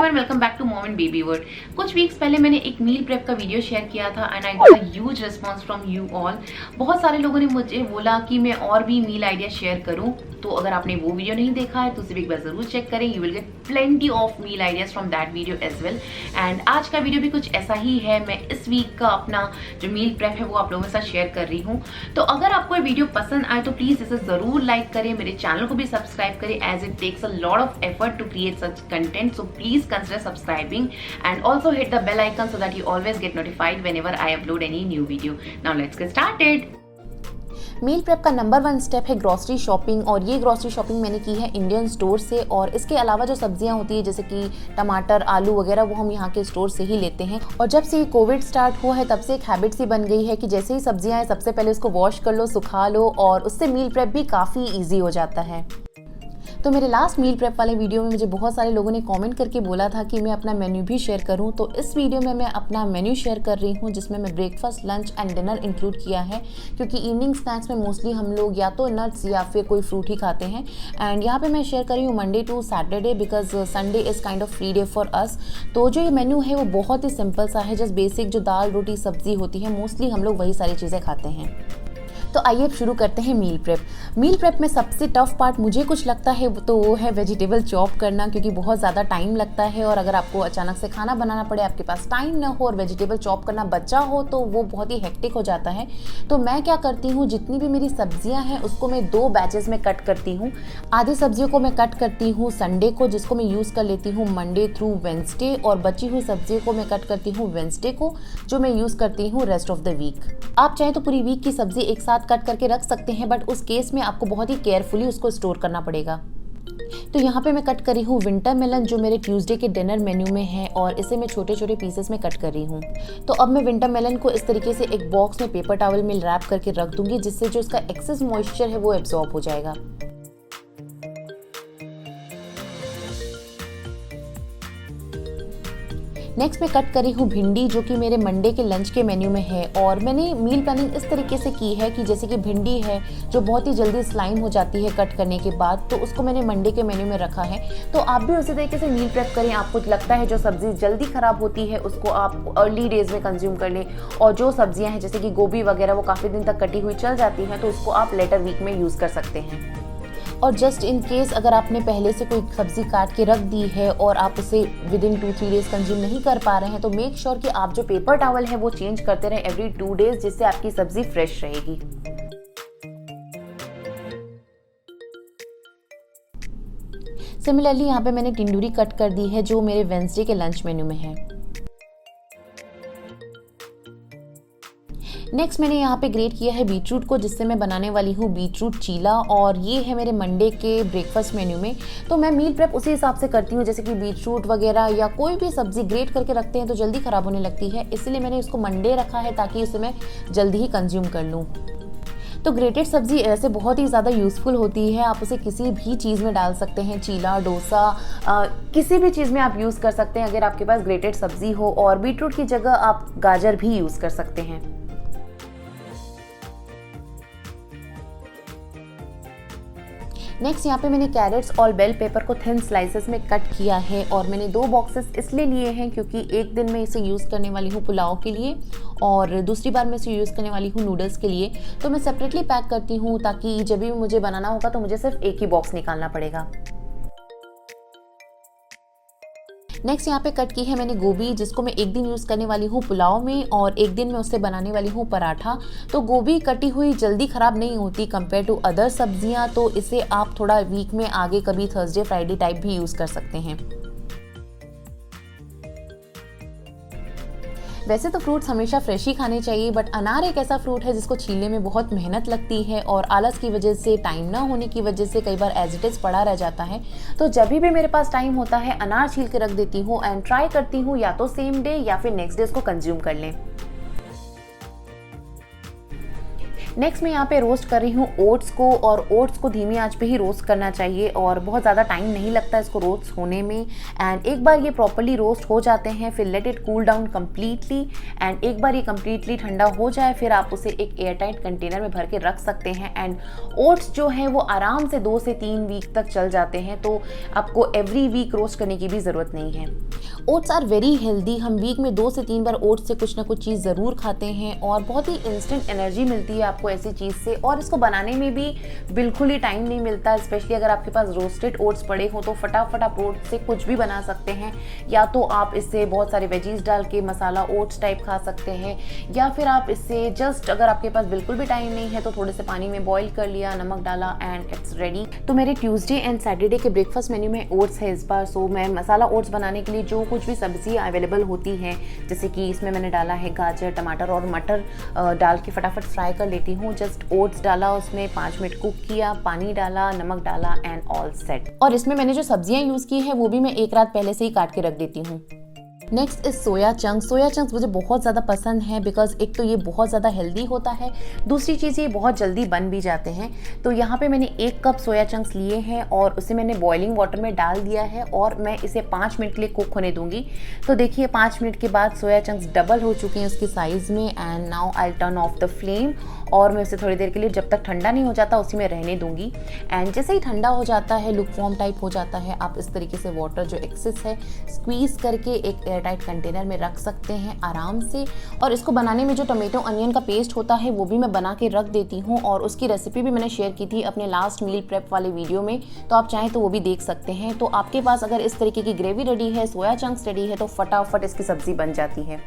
And welcome back to mom and baby world. कुछ weeks पहले मैंने एक मील प्रेप का वीडियो शेयर किया था and I got a huge response from you all. बहुत सारे लोगों ने मुझे बोला कि मैं और भी मील आइडिया शेयर करूं, तो अगर आपने वो वीडियो नहीं देखा है तो उसे भी एक बार जरूर चेक करें। You will get plenty of meal ideas from that video as well. And आज का वीडियो भी कुछ ऐसा ही है। मैं इस वीक का अपना जो मील प्रेप है वो आप लोगों के साथ शेयर कर रही हूँ। तो अगर आपको ये वीडियो पसंद आए तो प्लीज इसे जरूर लाइक करें, मेरे चैनल को भी सब्सक्राइब करें as it takes a lot of effort to create such content. So please consider subscribing and also hit the bell icon so that you always get notified whenever I upload any new video. Now let's get started. Meal prep का number 1 step है grocery shopping, और ये grocery shopping मैंने की है Indian store से। और इसके अलावा जो सब्जियां होती है जैसे कि टमाटर, आलू वगैरह, वो हम यहाँ के स्टोर से ही लेते हैं। और जब से ये कोविड स्टार्ट हुआ है तब से एक हैबिट सी बन गई है कि जैसे ही सब्जियां हैं सबसे पहले उसको वॉश कर लो, सुखा लो, और उससे मील प्रेप भी काफ़ी ईजी हो जाता है। तो मेरे लास्ट मील प्रेप वाले वीडियो में मुझे बहुत सारे लोगों ने कमेंट करके बोला था कि मैं अपना मेन्यू भी शेयर करूं, तो इस वीडियो में मैं अपना मेन्यू शेयर कर रही हूं जिसमें मैं breakfast, lunch and dinner include किया है, क्योंकि इवनिंग स्नैक्स में मोस्टली हम लोग या तो नट्स या फिर कोई फ्रूट ही खाते हैं। एंड यहाँ पे मैं शेयर कर रही हूँ Monday to Saturday because Sunday is kind of free day for us. तो जो ये मेन्यू है वो बहुत ही सिंपल सा है, जस्ट बेसिक जो दाल रोटी सब्जी होती है मोस्टली हम लोग वही सारी चीज़ें खाते हैं। तो आइए अब शुरू करते हैं मील प्रेप। मील प्रेप में सबसे टफ पार्ट मुझे कुछ लगता है तो वो है वेजिटेबल चॉप करना, क्योंकि बहुत ज़्यादा टाइम लगता है और अगर आपको अचानक से खाना बनाना पड़े, आपके पास टाइम ना हो और वेजिटेबल चॉप करना बचा हो तो वो बहुत ही हेक्टिक हो जाता है। तो मैं क्या करती हूँ, जितनी भी मेरी सब्जियाँ हैं उसको मैं 2 बैचेस में कट करती हूँ। आधी सब्जियों को मैं कट करती हूँ संडे को, जिसको मैं यूज़ कर लेती हूँ मंडे थ्रू वेंसडे, और बची हुई सब्जियों को मैं कट करती हूँ वेंसडे को, जो मैं यूज़ करती हूँ रेस्ट ऑफ द वीक। आप चाहे तो पूरी वीक की सब्जी एक साथ कट करके रख सकते हैं, बट उस केस में आपको बहुत ही केयरफुली उसको स्टोर करना पड़ेगा। तो यहाँ पे मैं कट करी हूँ विंटर मेलन, जो मेरे ट्यूसडे के डिनर मेन्यू में है, और इसे मैं छोटे छोटे पीसेस में कट कर रही हूँ। तो अब मैं विंटर मेलन को इस तरीके से एक बॉक्स में पेपर टॉवल में रैप करके रख दूंगी, जिससे जो इसका एक्सेस मॉइस्चर है वो एब्जॉर्ब हो जाएगा। नेक्स्ट मैं कट करी हूँ भिंडी, जो कि मेरे मंडे के लंच के मेन्यू में है। और मैंने मील प्लानिंग इस तरीके से की है कि जैसे कि भिंडी है जो बहुत ही जल्दी स्लाइम हो जाती है कट करने के बाद, तो उसको मैंने मंडे के मेन्यू में रखा है। तो आप भी उसी तरीके से मील प्रेप करें। आपको लगता है जो सब्जी जल्दी ख़राब होती है उसको आप अर्ली डेज में कंज्यूम कर लें, और जो सब्जियाँ हैं जैसे कि गोभी वगैरह वो काफ़ी दिन तक कटी हुई चल जाती हैं, तो उसको आप लेटर वीक में यूज़ कर सकते हैं। और जस्ट इन केस अगर आपने पहले से कोई सब्जी काट के रख दी है और आप उसे विद इन 2-3 डेज कंज्यूम नहीं कर पा रहे हैं, तो मेक श्योर कि आप जो पेपर टॉवल है वो चेंज करते रहें एवरी 2 डेज, जिससे आपकी सब्जी फ्रेश रहेगी। सिमिलरली यहाँ पे मैंने टिंडूरी कट कर दी है जो मेरे वेंसडे के लंच मेन्यू में है। नेक्स्ट मैंने यहाँ पे ग्रेट किया है बीटरूट को, जिससे मैं बनाने वाली हूँ बीटरूट चीला, और ये है मेरे मंडे के ब्रेकफास्ट मेन्यू में। तो मैं मील प्रेप उसी हिसाब से करती हूँ, जैसे कि बीटरूट वगैरह या कोई भी सब्जी ग्रेट करके रखते हैं तो जल्दी ख़राब होने लगती है, इसलिए मैंने इसको मंडे रखा है ताकि इसे मैं जल्दी ही कंज्यूम कर लूँ। तो ग्रेटेड सब्जी ऐसे बहुत ही ज़्यादा यूज़फुल होती है, आप उसे किसी भी चीज़ में डाल सकते हैं, चीला, डोसा, किसी भी चीज़ में आप यूज़ कर सकते हैं अगर आपके पास ग्रेटेड सब्जी हो। और बीटरूट की जगह आप गाजर भी यूज़ कर सकते हैं। नेक्स्ट यहाँ पे मैंने कैरेट्स और बेल पेपर को थिन स्लाइसेस में कट किया है, और मैंने 2 बॉक्सेस इसलिए लिए हैं क्योंकि एक दिन मैं इसे यूज़ करने वाली हूँ पुलाव के लिए और दूसरी बार मैं इसे यूज़ करने वाली हूँ नूडल्स के लिए। तो मैं सेपरेटली पैक करती हूँ ताकि जब भी मुझे बनाना होगा तो मुझे सिर्फ एक ही बॉक्स निकालना पड़ेगा। नेक्स्ट यहाँ पे कट की है मैंने गोभी, जिसको मैं एक दिन यूज़ करने वाली हूँ पुलाव में और एक दिन मैं उससे बनाने वाली हूँ पराठा। तो गोभी कटी हुई जल्दी ख़राब नहीं होती कंपेयर टू अदर सब्जियाँ, तो इसे आप थोड़ा वीक में आगे कभी थर्सडे फ्राइडे टाइप भी यूज़ कर सकते हैं। वैसे तो फ्रूट्स हमेशा फ्रेश ही खाने चाहिए, बट अनार एक ऐसा फ्रूट है जिसको छीलने में बहुत मेहनत लगती है और आलस की वजह से, टाइम ना होने की वजह से कई बार एज इट इज़ पड़ा रह जाता है। तो जब भी मेरे पास टाइम होता है अनार छील के रख देती हूँ एंड ट्राई करती हूँ या तो सेम डे या फिर नेक्स्ट डे उसको कंज्यूम कर लें। नेक्स्ट मैं यहाँ पे रोस्ट कर रही हूँ ओट्स को, और ओट्स को धीमी आंच पे ही रोस्ट करना चाहिए और बहुत ज़्यादा टाइम नहीं लगता इसको रोस्ट होने में। एंड एक बार ये प्रॉपर्ली रोस्ट हो जाते हैं फिर let it cool down completely, and एक बार ये कम्प्लीटली ठंडा हो जाए फिर आप उसे एक एयरटाइट कंटेनर में भर के रख सकते हैं। एंड ओट्स जो है वो आराम से 2 से 3 वीक तक चल जाते हैं, तो आपको एवरी वीक रोस्ट करने की भी ज़रूरत नहीं है। Oats are very healthy. हम वीक में 2 से 3 बार ओट्स से कुछ ना कुछ चीज़ ज़रूर खाते हैं और बहुत ही इंस्टेंट एनर्जी मिलती है आपको ऐसी चीज़ से, और इसको बनाने में भी बिल्कुल ही टाइम नहीं मिलता। स्पेशली अगर आपके पास रोस्टेड ओट्स पड़े हो तो फटाफट आप ओट्स से कुछ भी बना सकते हैं। या तो आप इससे बहुत सारे वेजीज डाल के मसाला ओट्स टाइप खा सकते हैं, या फिर आप इससे जस्ट, अगर आपके पास बिल्कुल भी टाइम नहीं है तो थोड़े से पानी में बॉईल कर लिया, नमक डाला एंड इट्स रेडी। तो मेरे ट्यूसडे एंड सैटरडे के ब्रेकफास्ट मेन्यू में ओट्स है इस बार। सो मैं मसाला ओट्स बनाने के लिए जो कुछ भी सब्जी अवेलेबल होती हैं, जैसे कि इसमें मैंने डाला है गाजर, टमाटर और मटर डाल के फटाफट फ्राई कर लेती हूँ। जस्ट ओट्स डाला, उसमें 5 मिनट कुक किया, पानी डाला, नमक डाला एंड ऑल सेट। और इसमें मैंने जो सब्जियां यूज़ की है वो भी मैं एक रात पहले से ही काट के रख देती हूँ। Next is soya chunks. Soya chunks मुझे बहुत ज़्यादा पसंद है बिकॉज एक तो ये बहुत ज़्यादा हेल्दी होता है, दूसरी चीज़ ये बहुत जल्दी बन भी जाते हैं। तो यहाँ पे मैंने 1 कप सोया चंक्स लिए हैं और उसे मैंने बॉइलिंग वाटर में डाल दिया है और मैं इसे 5 मिनट के लिए कुक होने दूंगी। तो देखिए 5 मिनट के बाद सोया चंक्स डबल हो चुके हैं उसकी साइज़ में। And now I turn off the flame और मैं उसे थोड़ी देर के लिए, जब तक ठंडा नहीं हो जाता, उसी में रहने दूंगी। एंड जैसे ही ठंडा हो जाता है, लुकवार्म टाइप हो जाता है, आप इस तरीके से वाटर जो एक्सेस है स्क्वीज़ करके एक एयरटाइट कंटेनर में रख सकते हैं आराम से। और इसको बनाने में जो टोमेटो अनियन का पेस्ट होता है वो भी मैं बना के रख देती हूँ, और उसकी रेसिपी भी मैंने शेयर की थी अपने लास्ट मील प्रेप वाले वीडियो में, तो आप चाहें तो वो भी देख सकते हैं। तो आपके पास अगर इस तरीके की ग्रेवी रेडी है, सोया चंक्स रेडी है, तो फटाफट इसकी सब्जी बन जाती है।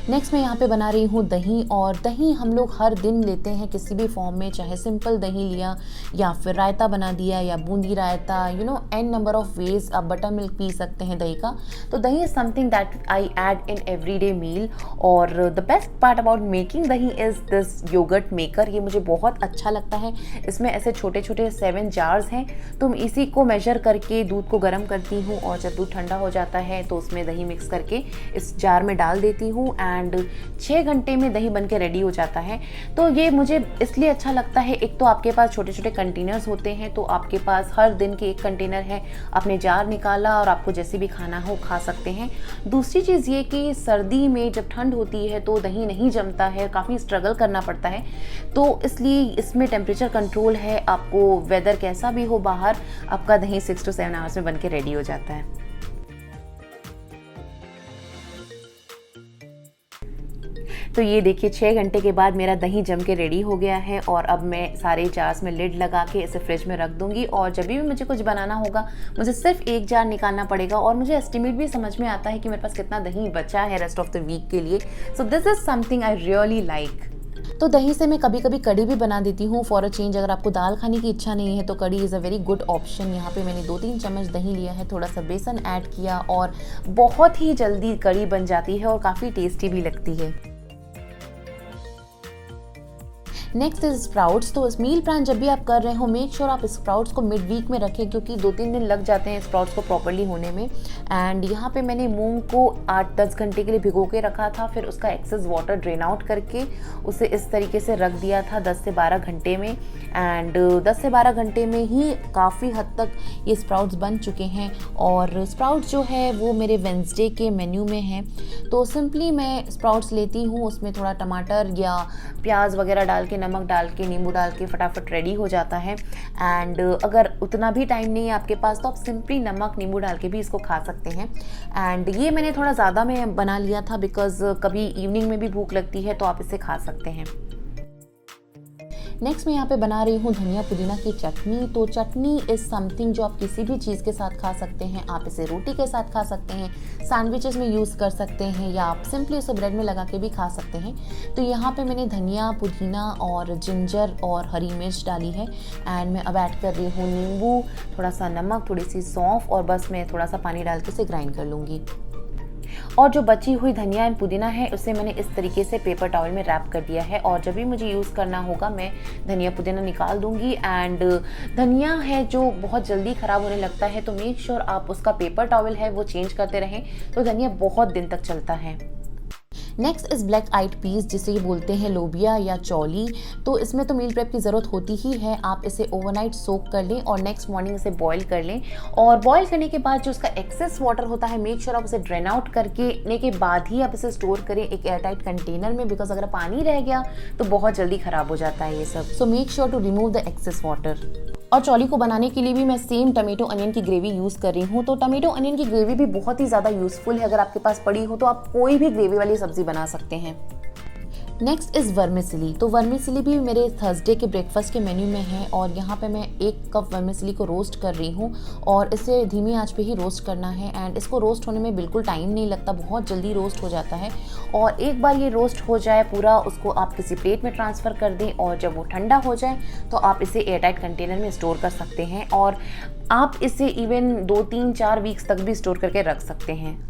नेक्स्ट मैं यहाँ पे बना रही हूँ दही। और दही हम लोग हर दिन लेते हैं किसी भी फॉर्म में, चाहे सिंपल दही लिया या फिर रायता बना दिया या boondi raita, you know N number of ways आप बटर मिल्क पी सकते हैं दही का। तो dahi is something that I add in everyday meal. और the best part about making dahi is this yoghurt maker. ये मुझे बहुत अच्छा लगता है। इसमें ऐसे छोटे छोटे 7 जार्स हैं, तो मैं इसी को मेजर करके दूध को गर्म करती हूँ और जब दूध ठंडा हो जाता है तो उसमें दही मिक्स करके इस जार में डाल देती हूँ एंड 6 घंटे में दही बन के रेडी हो जाता है। तो ये मुझे इसलिए अच्छा लगता है, एक तो आपके पास छोटे छोटे कंटेनर्स होते हैं, तो आपके पास हर दिन के 1 कंटेनर है, आपने जार निकाला और आपको जैसे भी खाना हो खा सकते हैं। दूसरी चीज़ ये कि सर्दी में जब ठंड होती है तो दही नहीं जमता है, काफ़ी स्ट्रगल करना पड़ता है, तो इसलिए इसमें टेम्परेचर कंट्रोल है। आपको वेदर कैसा भी हो बाहर, आपका दही 6 to 7 आवर्स में बन के रेडी हो जाता है। तो ये देखिए 6 घंटे के बाद मेरा दही जम के रेडी हो गया है, और अब मैं सारे जार्स में लिड लगा के इसे फ्रिज में रख दूंगी। और जब भी मुझे कुछ बनाना होगा मुझे सिर्फ 1 जार निकालना पड़ेगा, और मुझे एस्टिमेट भी समझ में आता है कि मेरे पास कितना दही बचा है रेस्ट ऑफ द वीक के लिए। So this is something I really like. तो दही से मैं कभी कभी कड़ी भी बना देती हूँ फॉर अ चेंज। अगर आपको दाल खाने की इच्छा नहीं है तो कड़ी is a very good option. यहाँ पे मैंने 2-3 चम्मच दही लिया है, थोड़ा सा बेसन ऐड किया और बहुत ही जल्दी कड़ी बन जाती है और काफ़ी टेस्टी भी लगती है। Next is sprouts. तो इस मील प्लान जब भी आप कर रहे हो, मेक श्योर आप स्प्राउट्स को मिड वीक में रखें, क्योंकि 2-3 दिन लग जाते हैं स्प्राउट्स को प्रॉपर्ली होने में। एंड यहाँ पे मैंने मूंग को 8-10 घंटे के लिए भिगो के रखा था, फिर उसका एक्सेस वाटर ड्रेन आउट करके उसे इस तरीके से रख दिया था 10 से 12 घंटे में। एंड 10 से 12 घंटे में ही काफ़ी हद तक ये स्प्राउट्स बन चुके हैं। और स्प्राउट्स जो है वो मेरे वेंसडे के मेन्यू में है। तो सिंपली मैं स्प्राउट्स लेती हूँ, उसमें थोड़ा टमाटर या प्याज वगैरह डाल के, नमक डाल के, नींबू डाल के फटाफट रेडी हो जाता है। एंड अगर उतना भी टाइम नहीं है आपके पास तो आप सिंपली नमक नींबू डाल के भी इसको खा सकते हैं। एंड ये मैंने थोड़ा ज़्यादा में बना लिया था बिकॉज कभी इवनिंग में भी भूख लगती है, तो आप इसे खा सकते हैं। नेक्स्ट मैं यहाँ पे बना रही हूँ धनिया पुदीना की चटनी। तो चटनी इज़ समथिंग जो आप किसी भी चीज़ के साथ खा सकते हैं। आप इसे रोटी के साथ खा सकते हैं, सैंडविचेस में यूज़ कर सकते हैं, या आप सिंपली उसे ब्रेड में लगा के भी खा सकते हैं। तो यहाँ पे मैंने धनिया, पुदीना और जिंजर और हरी मिर्च डाली है। एंड मैं अब ऐड कर रही हूँ नींबू, थोड़ा सा नमक, थोड़ी सी सौंफ, और बस मैं थोड़ा सा पानी डाल के इसे ग्राइंड कर लूँगी। और जो बची हुई धनिया एंड पुदीना है उसे मैंने इस तरीके से पेपर टॉवल में रैप कर दिया है, और जब भी मुझे यूज़ करना होगा मैं धनिया पुदीना निकाल दूंगी। एंड धनिया है जो बहुत जल्दी ख़राब होने लगता है, तो मेक श्योर आप उसका पेपर टॉवल है वो चेंज करते रहें, तो धनिया बहुत दिन तक चलता है। Next is black eyed peas, जिसे ये बोलते हैं लोबिया या चौली। तो इसमें तो मील प्रेप की ज़रूरत होती ही है। आप इसे ओवरनाइट सोक कर लें और नेक्स्ट मॉर्निंग इसे बॉईल कर लें, और बॉईल करने के बाद जो उसका एक्सेस वाटर होता है मेक श्योर आप उसे ड्रेन आउट करने के बाद ही आप इसे स्टोर करें एक एयरटाइट कंटेनर में, बिकॉज अगर पानी रह गया तो बहुत जल्दी ख़राब हो जाता है ये सब। So make sure to remove the excess water. और चौली को बनाने के लिए भी मैं सेम टमेटो अनियन की ग्रेवी यूज़ कर रही हूँ। तो टमेटो अनियन की ग्रेवी भी बहुत ही ज़्यादा यूज़फुल है, अगर आपके पास पड़ी हो तो आप कोई भी ग्रेवी वाली सब्जी बना सकते हैं। Next is vermicelli. तो वर्मिसिली भी मेरे थर्सडे के ब्रेकफास्ट के मेन्यू में है और यहाँ पे मैं 1 कप वर्मिसिली को रोस्ट कर रही हूँ और इसे धीमी आंच पे ही रोस्ट करना है। एंड इसको रोस्ट होने में बिल्कुल टाइम नहीं लगता, बहुत जल्दी रोस्ट हो जाता है। और एक बार ये रोस्ट हो जाए पूरा, उसको आप किसी प्लेट में ट्रांसफ़र कर दें और जब वो ठंडा हो जाए तो आप इसे एयरटाइट कंटेनर में स्टोर कर सकते हैं और आप इसे इवन 2-3-4 वीक्स तक भी स्टोर करके रख सकते हैं।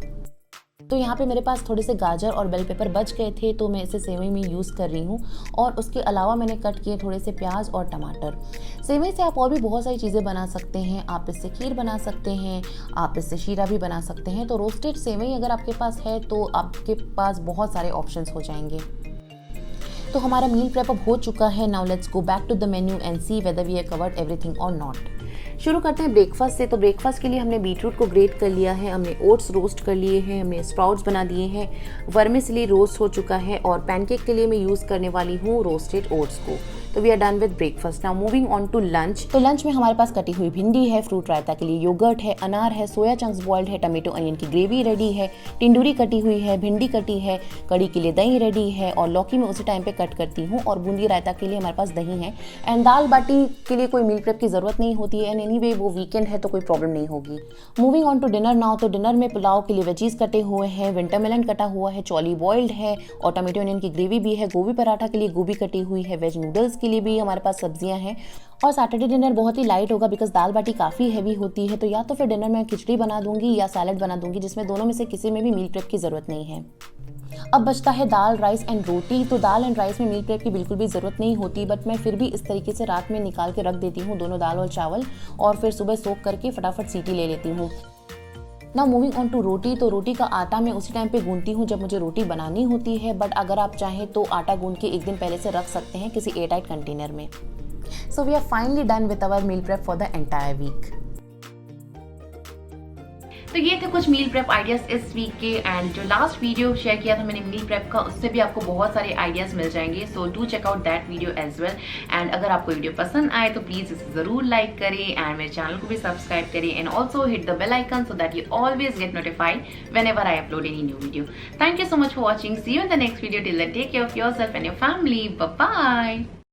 तो यहाँ पे मेरे पास थोड़े से गाजर और बेल पेपर बच गए थे, तो मैं इसे सेवई में यूज़ कर रही हूँ। और उसके अलावा मैंने कट किए थोड़े से प्याज और टमाटर। सेवई से आप और भी बहुत सारी चीज़ें बना सकते हैं। आप इससे खीर बना सकते हैं, आप इससे शीरा भी बना सकते हैं। तो रोस्टेड सेवई अगर आपके पास है तो आपके पास बहुत सारे ऑप्शंस हो जाएंगे। तो हमारा मील प्रेप अब हो चुका है। Now let's go back to the menu and see whether we have covered everything और नॉट। शुरू करते हैं ब्रेकफास्ट से। तो ब्रेकफास्ट के लिए हमने बीटरूट को ग्रेट कर लिया है, हमने ओट्स रोस्ट कर लिए हैं, हमने स्प्राउट्स बना दिए हैं, वर्मिसिली रोस्ट हो चुका है और पैनकेक के लिए मैं यूज़ करने वाली हूँ रोस्टेड ओट्स को। तो we are done with breakfast. Now moving on to lunch. तो लंच में हमारे पास कटी हुई भिंडी है, फ्रूट रायता के लिए योगर्ट है, अनार है, सोया चंक्स बॉइल्ड है, टमेटो अनियन की ग्रेवी रेडी है, टिंडूरी कटी हुई है, भिंडी कटी है, कड़ी के लिए दही रेडी है और लौकी में उसी टाइम पे कट करती हूँ और बूंदी रायता के लिए हमारे पास दही है। एंड दाल बाटी के लिए कोई मील प्रेप की ज़रूरत नहीं होती है एंड एनीवे वो वीकेंड है तो कोई प्रॉब्लम नहीं होगी। Moving on to dinner now. तो डिनर में पुलाव के लिए वेजीज कटे हुए हैं, विंटर मेलन कटा हुआ है, चौली बॉइल्ड है और टमेटो अनियन की ग्रेवी भी है, गोभी पराठा के लिए गोभी कटी हुई है, वेज नूडल्स के लिए भी हमारे पास सब्जियां हैं। और सैटरडे डिनर बहुत ही लाइट होगा बिकॉज दाल बाटी काफ़ी हैवी होती है। तो या तो फिर डिनर में खिचड़ी बना दूंगी या सैलड बना दूंगी, जिसमें दोनों में से किसी में भी मील प्रेप की ज़रूरत नहीं है। अब बचता है दाल, राइस एंड रोटी। तो दाल एंड राइस में मील प्रेप की बिल्कुल भी ज़रूरत नहीं होती, बट मैं फिर भी इस तरीके से रात में निकाल के रख देती हूँ दोनों दाल और चावल और फिर सुबह सोख करके फटाफट सीटी ले लेती हूँ। नाउ मूविंग ऑन टू रोटी। तो रोटी का आटा मैं उसी टाइम पे गूंथती हूँ जब मुझे रोटी बनानी होती है, बट अगर आप चाहें तो आटा गूंथ के एक दिन पहले से रख सकते हैं किसी एयरटाइट कंटेनर में। So we are finally done with our meal prep for the entire week. तो ये थे कुछ मील प्रेप आइडियाज इस वीक के। एंड जो लास्ट वीडियो शेयर किया था मैंने मील प्रेप का, उससे भी आपको बहुत सारे आइडियाज मिल जाएंगे। So do check out that video as well. And अगर आपको वीडियो पसंद आए तो प्लीज इसे जरूर लाइक करें एंड मेरे चैनल को भी सब्सक्राइब करें and also hit the bell icon so that you always get notified whenever I upload any new video. Thank you so much for watching. See you in the next video. Till then, take care of yourself and your family. Bye bye.